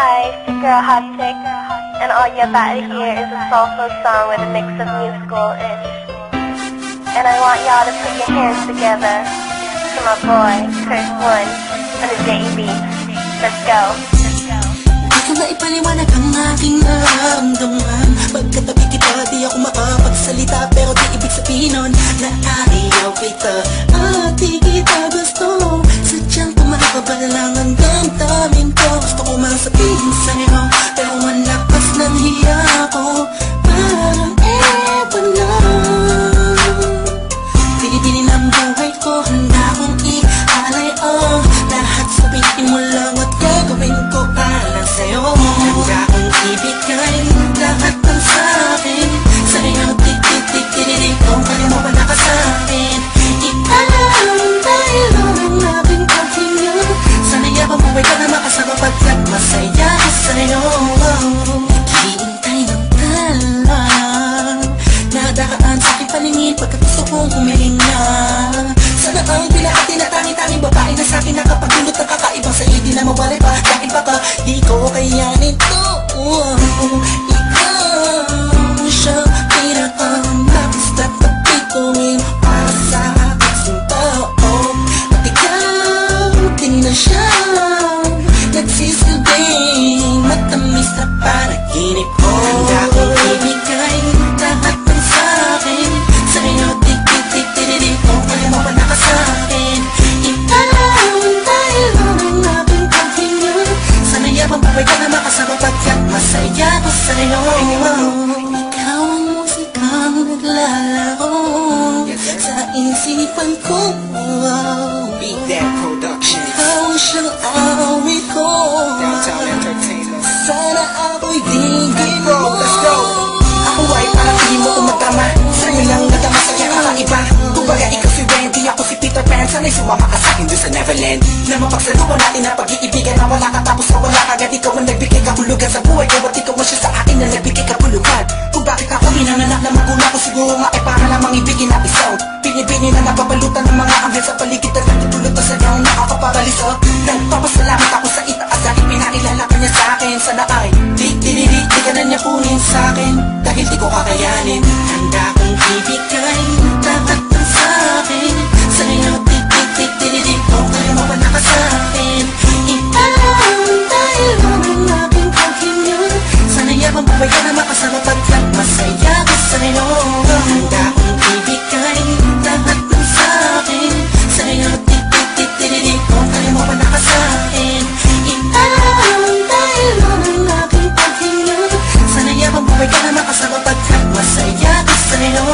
Hi, it's your girl Hot Chick, and all you're about to hear is a soulful song with a mix of musical-ish. And I want y'all to put your hands together to my boy, Kurt One, and the JB. Let's go. Di ko na ipaliwanag ang aking nararamdaman. Pagkatabi kita, di ako makapagsalita, pero di ibig sabihin nun na ayaw kita at di kita gusto. Sadyang kumakabalang ang damdamin ko. Gusto ko mang sabihin sa'yo, pero malakas ng hiya ko. Parang ewan lang, pinipili ng buhay ko, handa kong ialay lahat sabihin mo lang at gagawin ko para sa'yo. Handa kong ibigay lahat ng sa'kin sa'yo, tik-tik-tik-tik-tik kung kaya mo wala ka sa'kin. Ipaalam dahil ang aking paghinga. Sana'y mabuhay ka na makasama pagkat masaya ka sa'yo. Naghihintay ng talang nadakaan sa aking paningin pagkat gusto kong humihinga. Sana ang pinaka tinatangi-tanging babae na sa'kin nakapagdulot ng kakaibang sa'yo di na mawari pa. Dahil baka di ko kayanin to. Ikaw siya pinakamapis na tapituin para sa aking sinta. At ikaw din na siya nagsisilbing matamis na panaginip ko. Handa kong ibigay lahat ng sa'kin sa'yo, tik-tik-tik-tik-tik kung kaya mo wala ka sa'kin. Ipaalam dahil ang aking paghinga. Sana'y abang buhay ka na makasama pagkat masaya ko sa'yo. Ikaw ang musikang naglalaro sa isipan ko. Beat That Productions. Ikaw ang siyang awit ko. Downtown Entertainment. Sana ako'y digin mo. Let's go. Ako ay parang hindi mo umatama. Sa'yo lang nadama sa'yo kakaiba. Kumbaga ikaw si Wendy, ako si Peter Pan. Sana'y sumama ka sa'kin dun sa Neverland. Na mapagsaluhan natin na pag-iibigan na wala ka tapos na wala kagad. Ikaw ang nagbigay kahulugan sa buhay ko at ikaw ang siya sa akin na nagbigay kahulugan. Kung bakit ako hinanganak na magulang ko, siguro nga ay para lamang ibigin na isang pinibini na nababalutan ng mga anghel sa paligid at natutulog pa sa diyang nakakaparaliso. Nagpapasalamat ako sa itaas dahil pinailala ka niya sa'kin. Sana ay di ka na niya kunin sa'kin dahil di ko kakayanin. Handa kong ibigay lahat ng sa'kin sa'yo, tik-tik-tik-tik-tik kung kaya mawala ka sa'kin. Ipaalam dahil ang aking paghinga. Sana'y abang buhay ka na makasama pagkat masaya ko sa'yo. Handa kong ibigay lahat ng sa'kin sa'yo, tik-tik-tik-tik-tik kung kaya mawala ka sa'kin. Ipaalam dahil ang aking paghinga. Sana'y abang buhay ka na makasama pagkat masaya ko sa'yo.